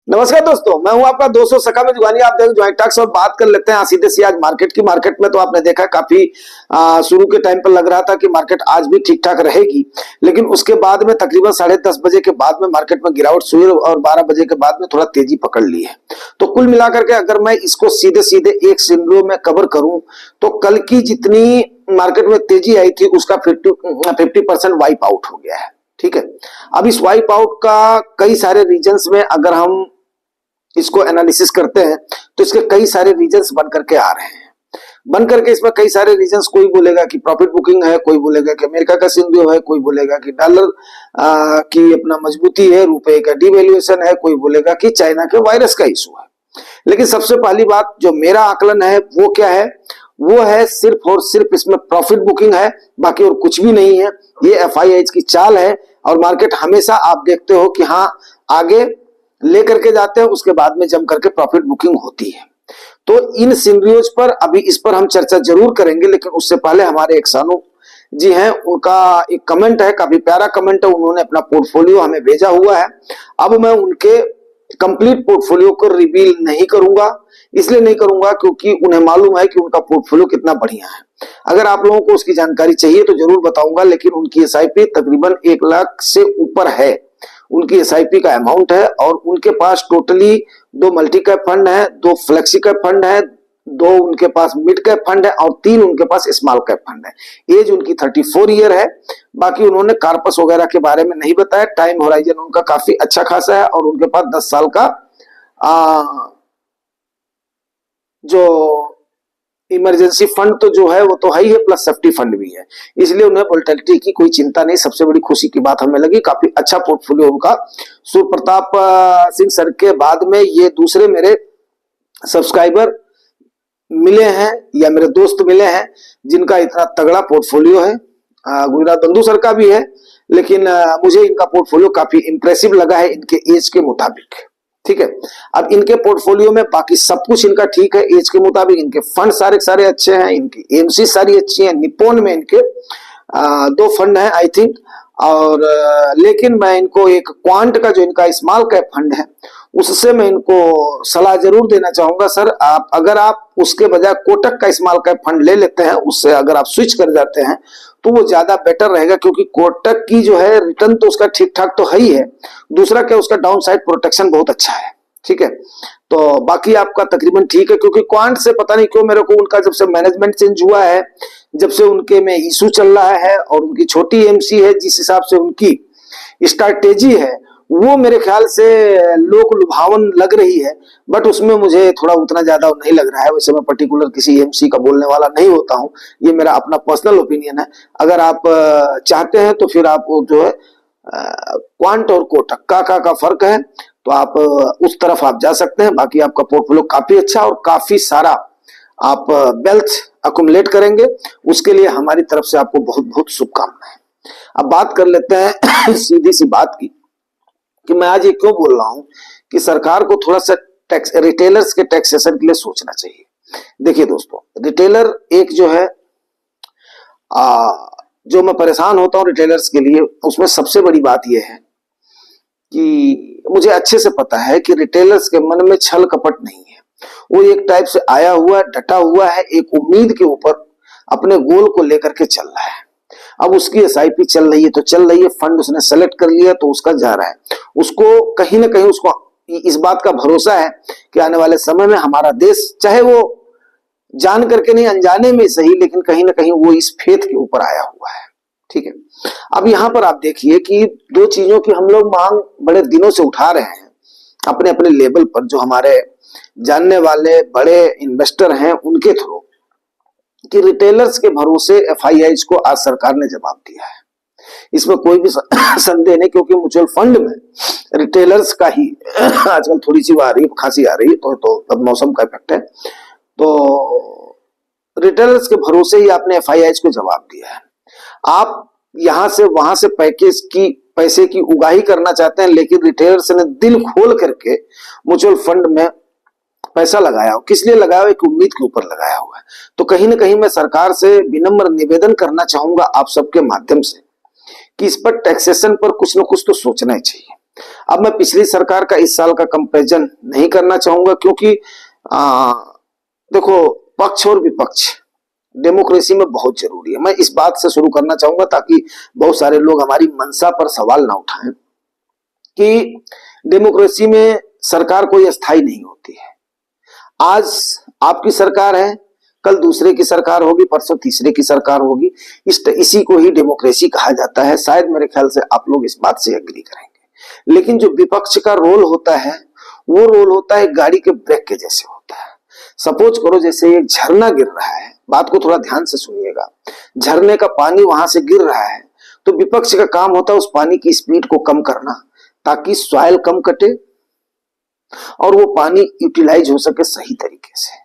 नमस्कार दोस्तों, मैं हूं आपका दोस्तों सका में जुगानी। आप देख ज्वाइंट टैक्स और बात कर लेते हैं सीधे सी आज मार्केट की। मार्केट में तो आपने देखा काफी शुरू के टाइम पर लग रहा था कि मार्केट आज भी ठीक ठाक रहेगी, लेकिन उसके बाद में तकरीबन 10:30 बजे के बाद में मार्केट में गिरावट हुई और 12 बजे के बाद में थोड़ा तेजी पकड़ ली है। तो कुल मिलाकर के अगर मैं इसको सीधे सीधे एक सिनेरियो में कवर करूं तो कल की जितनी मार्केट में तेजी आई थी उसका 50% वाइप आउट हो गया है। ठीक है, अब इस वाइप आउट का कई सारे रीजंस में अगर हम इसको एनालिसिस करते हैं तो इसके कई सारे रीजंस बन करके आ रहे हैं। बन करके इसमें कई सारे रीजंस, कोई बोलेगा कि प्रॉफिट बुकिंग है, कोई बोलेगा कि अमेरिका का सिनेरियो है, कोई बोलेगा कि डॉलर की अपना मजबूती है, रुपए का डिवैल्यूएशन है, कोई बोलेगा कि चाइना के वायरस का इशू है। लेकिन सबसे पहली बात जो मेरा आकलन है वो क्या है, वो है सिर्फ और सिर्फ इसमें प्रॉफिट बुकिंग है, बाकी और कुछ भी नहीं है। ये एफआईआईज की चाल है और मार्केट हमेशा आप देखते हो कि हाँ आगे लेकर के जाते हैं, उसके बाद में जम करके प्रॉफिट बुकिंग होती है। तो इन सिनेरियोज पर अभी इस पर हम चर्चा जरूर करेंगे, लेकिन उससे पहले हमारे एक सानू जी हैं, उनका एक कमेंट है, काफी प्यारा कमेंट है। उन्होंने अपना पोर्टफोलियो हमें भेजा हुआ है। अब मैं उनके कंप्लीट पोर्टफोलियो को रिवील नहीं करूंगा, इसलिए नहीं करूंगा क्योंकि उन्हें मालूम है कि उनका पोर्टफोलियो कितना बढ़िया है। अगर आप लोगों को उसकी जानकारी चाहिए तो जरूर बताऊंगा, लेकिन उनकी एसआईपी तकरीबन 1 लाख से ऊपर है, उनकी एसआईपी का अमाउंट है। और उनके पास टोटली 2 मल्टी कैप फंड है, 2 फ्लेक्सी कैप फंड है, 2 उनके पास मिड कैप फंड है और 3 उनके पास स्मॉल कैप फंड है। एज उनकी 34 ईयर है। बाकी उन्होंने कार्पस वगैरह के बारे में नहीं बताया। टाइम होराइजन उनका काफी अच्छा खासा है और उनके पास 10 साल का जो इमरजेंसी फंड तो जो है वो तो है ही है, प्लस सेफ्टी फंड भी है, इसलिए उन्हें वोलेटिलिटी की कोई चिंता नहीं। सबसे बड़ी खुशी की बात हमें लगी, काफी अच्छा पोर्टफोलियो उनका। सूर्य प्रताप सिंह सर के बाद में ये दूसरे मेरे सब्सक्राइबर मिले हैं या मेरे दोस्त मिले हैं जिनका इतना तगड़ा पोर्टफोलियो है। गुजरात बंधु सर का भी है, लेकिन मुझे इनका पोर्टफोलियो काफी इंप्रेसिव लगा है इनके एज के मुताबिक। ठीक है, अब इनके पोर्टफोलियो में बाकी सब कुछ इनका ठीक है एज के मुताबिक। इनके फंड सारे अच्छे हैं, इनकी एमसी सारी अच्छी है। निप्पॉन में इनके 2 फंड हैं आई थिंक। और लेकिन मैं इनको एक क्वांट का जो इनका स्मॉल कैप फंड है उससे मैं इनको सलाह जरूर देना चाहूंगा, सर आप अगर आप उसके बजाय कोटक का स्मॉल कैप फंड ले लेते हैं, उससे अगर आप स्विच कर जाते हैं तो वो ज्यादा बेटर रहेगा, क्योंकि कोटक की जो है रिटर्न तो उसका ठीक ठाक तो है ही है, दूसरा क्या उसका डाउन साइड प्रोटेक्शन बहुत अच्छा है। ठीक है, तो बाकी आपका तकरीबन ठीक है, क्योंकि क्वांट से पता नहीं क्यों मेरे को उनका जब से मैनेजमेंट चेंज हुआ है, जब से उनके में इशू चल रहा है और उनकी छोटी एमसी है, जिस हिसाब से उनकी स्ट्रैटेजी है वो मेरे ख्याल से लोक लुभावन लग रही है, बट उसमें मुझे थोड़ा उतना ज्यादा नहीं लग रहा है। वैसे मैं पर्टिकुलर किसी एमसी का बोलने वाला नहीं होता हूं, ये मेरा अपना पर्सनल ओपिनियन है। अगर आप चाहते हैं तो फिर आप जो है क्वांट और कोटक का फर्क है तो आप उस तरफ आप जा सकते हैं। बाकी आपका पोर्टफोलियो काफी अच्छा और काफी सारा आप वेल्थ अकुमुलेट करेंगे, उसके लिए हमारी तरफ से आपको बहुत बहुत शुभकामनाएं। अब बात कर लेते हैं सीधी सी बात की कि मैं आज ये क्यों बोल रहा हूं कि सरकार को थोड़ा सा टैक्स रिटेलर्स के टैक्सेशन के लिए सोचना चाहिए। देखिए दोस्तों, रिटेलर एक जो है जो मैं परेशान होता हूं रिटेलर्स के लिए, उसमें सबसे बड़ी बात यह है कि मुझे अच्छे से पता है कि रिटेलर्स के मन में छल कपट नहीं है। वो एक टाइप से आया हुआ डटा हुआ है, एक उम्मीद के ऊपर अपने गोल को लेकर के चल रहा है। अब उसकी एसआईपी चल रही है तो चल रही है, फंड उसने सेलेक्ट कर लिया तो उसका जा रहा है। उसको कहीं ना कहीं उसको इस बात का भरोसा है कि आने वाले समय में हमारा देश, चाहे वो जान करके नहीं अनजाने में सही, लेकिन कहीं ना कहीं वो इस फेथ के ऊपर आया हुआ है। ठीक है, अब यहां पर आप देखिए कि 2 चीजों की हम लोग मांग बड़े दिनों से उठा रहे हैं अपने अपने लेवल पर, जो हमारे जानने वाले बड़े इन्वेस्टर हैं उनके थ्रू, कि रिटेलर्स के भरोसे एफआईआईज को आज सरकार ने जवाब दिया है। इसमें कोई भी संदेह नहीं, क्योंकि म्यूचुअल फंड में रिटेलर्स का ही आजकल थोड़ी सी आ रही है, खांसी आ रही है, तो मौसम का इफेक्ट है। तो रिटेलर्स के भरोसे ही आपने एफआईआईज को जवाब दिया है। आप यहां से वहां से पैसे की उगाही करना चाहते हैं, लेकिन रिटेलर्स ने दिल खोल करके म्यूचुअल फंड में पैसा लगाया हो। किस लिए लगाया हो? एक उम्मीद के ऊपर लगाया हुआ है। तो कहीं ना कहीं मैं सरकार से विनम्र निवेदन करना चाहूंगा आप सबके माध्यम से कि इस पर टैक्सेशन पर कुछ न कुछ तो सोचना ही चाहिए। अब मैं पिछली सरकार का इस साल का कंपैरिजन नहीं करना चाहूंगा, क्योंकि देखो, पक्ष और विपक्ष डेमोक्रेसी में बहुत जरूरी है। मैं इस बात से शुरू करना चाहूंगा ताकि बहुत सारे लोग हमारी मंशा पर सवाल ना उठाएं कि डेमोक्रेसी में सरकार कोई अस्थाई नहीं होती है। आज आपकी सरकार है, कल दूसरे की सरकार होगी, परसों तीसरे की सरकार होगी। इसी को ही डेमोक्रेसी कहा जाता है। शायद मेरे ख्याल से आप लोग इस बात से एग्री करेंगे। लेकिन जो विपक्ष का रोल होता है, वो रोल होता है गाड़ी के ब्रेक के जैसे होता है। सपोज करो जैसे एक झरना गिर रहा है, बात को थोड़ा ध्यान से सुनिएगा। झरने का पानी वहां से गिर रहा है, तो विपक्ष का काम होता है उस पानी की स्पीड को कम करना, ताकि सॉइल कम कटे और वो पानी यूटिलाइज हो सके सही तरीके से।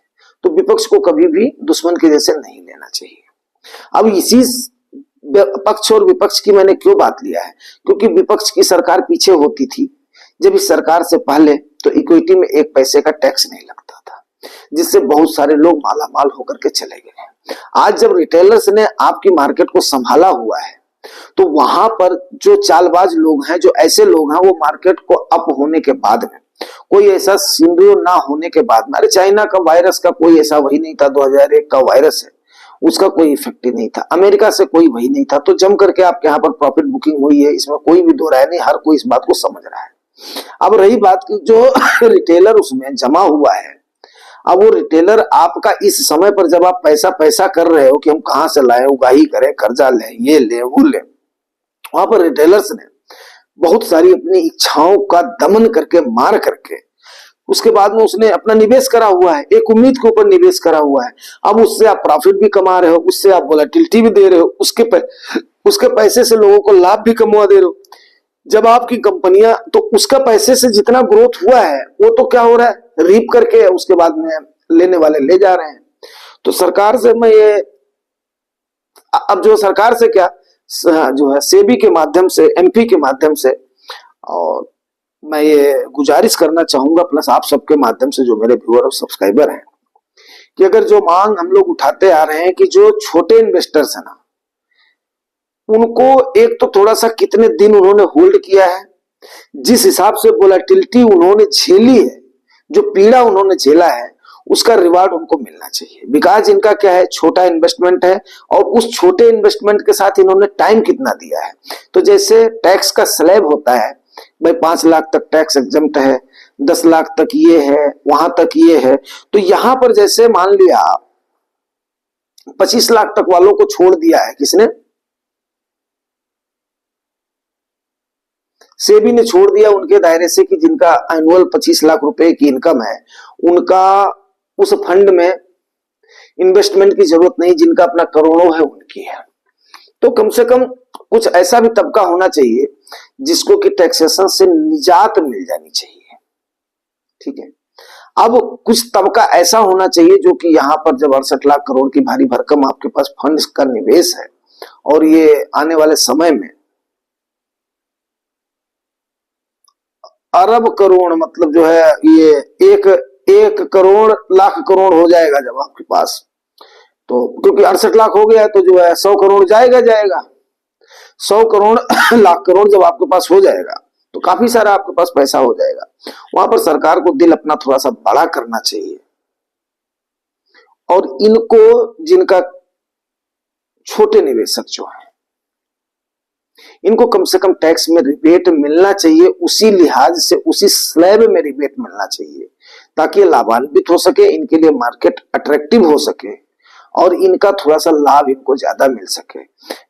तो विपक्ष को कभी भी दुश्मन के जैसे नहीं लेना चाहिए। अब इसी पक्ष और विपक्ष की मैंने क्यों बात लिया है, क्योंकि विपक्ष की सरकार पीछे होती थी जब इस सरकार से पहले तो इक्विटी में 1 पैसे का टैक्स नहीं लगता था, जिससे बहुत सारे लोग माला माल होकर के चले गए। आज जब रिटेलर्स ने आपकी मार्केट को संभाला हुआ है, तो वहां पर जो चालबाज लोग हैं, जो ऐसे लोग हैं, वो मार्केट को अप होने के बाद में, कोई ऐसा सिनेरियो ना होने के बाद में, अरे चाइना का वायरस का कोई ऐसा वही नहीं था, 2001 का वायरस है, उसका कोई इफेक्ट ही नहीं था। अमेरिका से कोई वही नहीं था, तो जम करके आपके यहाँ पर प्रॉफिट बुकिंग हुई है, इसमें कोई भी दो राय नहीं, हर कोई इस बात को समझ रहा है। अब रही बात की जो रिटेलर उसमें जमा हुआ है, अब वो रिटेलर आपका इस समय पर जब आप पैसा पैसा कर रहे हो कि हम कहां से लाए, उगाही करें, कर्जा लें, ये ले वो ले, वहां पर रिटेलर्स ने बहुत सारी अपनी इच्छाओं का दमन करके, मार करके, उसके बाद में उसने अपना निवेश करा हुआ है, एक उम्मीद के ऊपर निवेश करा हुआ है। अब उससे आप प्रॉफिट भी कमा रहे हो, उससे आप वोलेटिलिटी भी दे रहे हो, उसके पैसे से लोगों को लाभ भी कमा दे रहे हो। जब आपकी कंपनियां, तो उसका पैसे से जितना ग्रोथ हुआ है वो तो क्या हो रहा है, रीप करके उसके बाद में लेने वाले ले जा रहे हैं। तो सरकार से मैं ये, अब जो सरकार से क्या जो है सेबी के माध्यम से, एमपी के माध्यम से, और मैं ये गुजारिश करना चाहूंगा प्लस आप सबके माध्यम से जो मेरे व्यूअर और सब्सक्राइबर हैं, कि अगर जो मांग हम लोग उठाते आ रहे हैं कि जो छोटे इन्वेस्टर्स हैं ना, उनको एक तो थोड़ा सा कितने दिन उन्होंने होल्ड किया है, जिस हिसाब से वोलेटिलिटी उन्होंने झेली है, जो पीड़ा उन्होंने झेला है, उसका रिवार्ड उनको मिलना चाहिए। बिकॉज इनका क्या है, छोटा इन्वेस्टमेंट है, और उस छोटे इन्वेस्टमेंट के साथ इन्होंने टाइम कितना दिया है। तो जैसे टैक्स का स्लैब होता है, भाई 5 लाख तक टैक्स एग्जम्प्ट है, 10 लाख तक ये है, वहां तक ये है। तो यहां पर जैसे मान लिया 25 लाख तक वालों को छोड़ दिया है, किसने, सेबी ने छोड़ दिया उनके दायरे से, कि जिनका एनुअल 25 लाख रुपए की इनकम है, उनका उस फंड में इन्वेस्टमेंट की जरूरत नहीं, जिनका अपना करोड़ों है उनकी है। तो कम से कम कुछ ऐसा भी तबका होना चाहिए जिसको कि टैक्सेशन से निजात मिल जानी चाहिए, ठीक है। अब कुछ तबका ऐसा होना चाहिए जो कि यहाँ पर जब 68 लाख करोड़ की भारी भरकम आपके पास फंड्स का निवेश है, और ये आने वाले समय में अरब करोड़, मतलब जो है ये एक करोड़ लाख करोड़ हो जाएगा जब आपके पास, तो क्योंकि 68 लाख हो गया है, तो जो है 100 करोड़ जाएगा 100 करोड़ लाख करोड़ जब आपके पास हो जाएगा, तो काफी सारा आपके पास पैसा हो जाएगा। वहां पर सरकार को दिल अपना थोड़ा सा बड़ा करना चाहिए, और इनको, जिनका छोटे निवेशक जो है, इनको कम से कम टैक्स में रिबेट मिलना चाहिए, उसी लिहाज से, उसी स्लैब में रिबेट मिलना चाहिए, ताकि लाभान्वित हो सके, इनके लिए मार्केट अट्रैक्टिव हो सके, और इनका थोड़ा सा लाभ इनको ज्यादा मिल सके।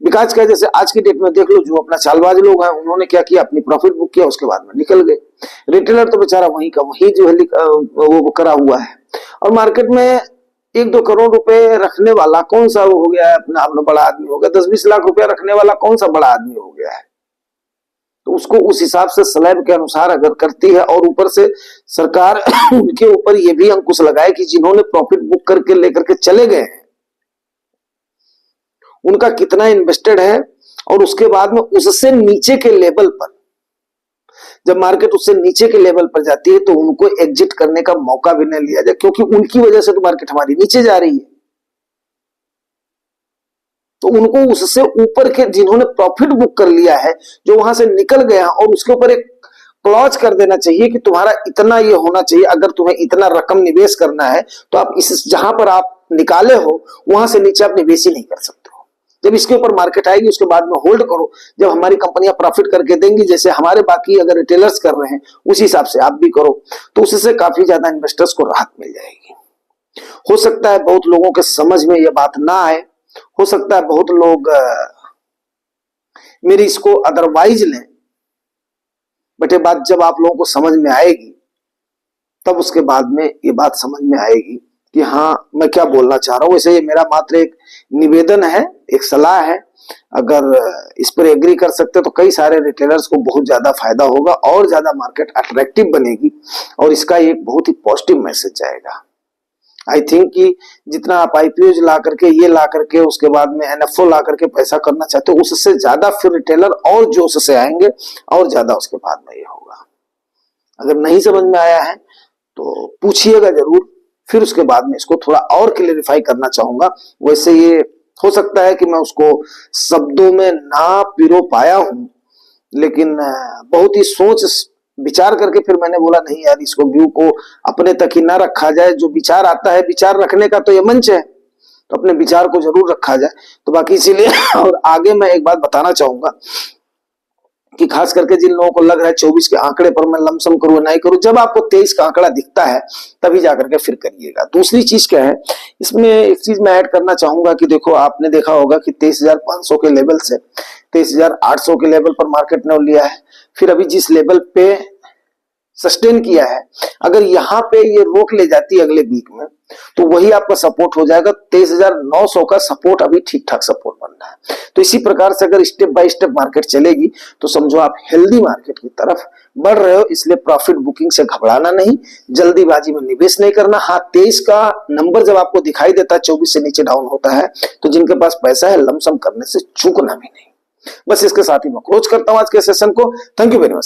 बिकॉज क्या, जैसे आज की डेट में देख लो, जो अपना चालबाज लोग हैं, उन्होंने क्या किया, अपनी प्रॉफिट बुक किया, उसके बाद में निकल गए। रिटेलर तो बेचारा वहीं का वहीं जो है वो करा हुआ है, और मार्केट में 1-2 करोड़ रुपए रखने वाला कौन सा वो हो गया है, अपना बड़ा आदमी हो गया। 10-20 लाख रुपया रखने वाला कौन सा बड़ा आदमी हो गया है। तो उसको उस हिसाब से स्लैब के अनुसार अगर करती है, और ऊपर से सरकार उनके ऊपर ये भी अंकुश लगाए कि जिन्होंने प्रॉफिट बुक करके लेकर के चले गए हैं, उनका कितना इन्वेस्टेड है, और उसके बाद में उससे नीचे के लेवल पर, जब मार्केट उससे नीचे के लेवल पर जाती है, तो उनको एग्जिट करने का मौका भी नहीं लिया जाए, क्योंकि उनकी वजह से तो मार्केट हमारी नीचे जा रही है। तो उनको उससे ऊपर के, जिन्होंने प्रॉफिट बुक कर लिया है, जो वहां से निकल गया, और उसके ऊपर एक क्लॉज कर देना चाहिए कि तुम्हारा इतना ये होना चाहिए, अगर तुम्हें इतना रकम निवेश करना है तो आप इस जहां पर आप निकाले हो वहां से नीचे आप निवेश ही नहीं कर सकते हो। जब इसके ऊपर मार्केट आएगी उसके बाद में होल्ड करो, जब हमारी कंपनियां प्रॉफिट करके देंगी, जैसे हमारे बाकी अगर रिटेलर्स कर रहे हैं उसी हिसाब से आप भी करो, तो उससे काफी ज्यादा इन्वेस्टर्स को राहत मिल जाएगी। हो सकता है बहुत लोगों के समझ में यह बात ना आए, हो सकता है बहुत लोग मेरी इसको अदरवाइज लें, बट ये बात जब आप लोगों को समझ में आएगी तब उसके बाद में ये बात समझ में आएगी कि हाँ मैं क्या बोलना चाह रहा हूं। वैसे ये मेरा मात्र एक निवेदन है, एक सलाह है, अगर इस पर एग्री कर सकते तो कई सारे रिटेलर्स को बहुत ज्यादा फायदा होगा और ज्यादा मार्केट अट्रैक्टिव बनेगी और इसका एक बहुत ही पॉजिटिव मैसेज जाएगा। आई थिंक कि जितना आप आईपीओ ला करके, ये ला करके, उसके बाद में एनएफओ ला करके पैसा करना चाहते हो, उससे ज्यादा फिर रिटेलर और जोश से आएंगे और ज्यादा उसके बाद में ये होगा। अगर नहीं समझ में आया है तो पूछिएगा जरूर, फिर उसके बाद में इसको थोड़ा और क्लियरिफाई करना चाहूंगा। वैसे ये हो सकता है कि मैं उसको शब्दों में ना पिरो पाया हूं, लेकिन बहुत ही सोच विचार करके फिर मैंने बोला नहीं यार, इसको व्यू को अपने तक ही ना रखा जाए। जो विचार आता है, विचार रखने का तो ये मंच है, तो अपने विचार को जरूर रखा जाए। तो बाकी इसीलिए और आगे मैं एक बात बताना चाहूंगा कि खास करके जिन लोगों को लग रहा है 24 के आंकड़े पर मैं लमसम करूं नहीं करूं, जब आपको 23 का आंकड़ा दिखता है तभी जाकर के फिर करिएगा। दूसरी चीज क्या है, इसमें एक चीज मैं ऐड करना चाहूंगा कि देखो आपने देखा होगा कि 23,500 के लेवल से 23,800 के लेवल पर मार्केट ने लिया है, फिर अभी जिस लेवल पे सस्टेन किया है, अगर यहाँ पे ये रोक ले जाती है अगले वीक में तो वही आपका सपोर्ट हो जाएगा। 23,900 का सपोर्ट अभी ठीक ठाक सपोर्ट बन रहा है। तो इसी प्रकार से अगर स्टेप बाय स्टेप मार्केट चलेगी तो समझो आप हेल्दी मार्केट की तरफ बढ़ रहे हो। इसलिए प्रॉफिट बुकिंग से घबराना नहीं, जल्दीबाजी में निवेश नहीं करना। हाँ, 23 का नंबर जब आपको दिखाई देता है 24 से नीचे डाउन होता है, तो जिनके पास पैसा है लमसम करने से चूकना भी नहीं। बस इसके साथ ही मैं क्लोज करता हूं आज के सेशन को। Thank you very much.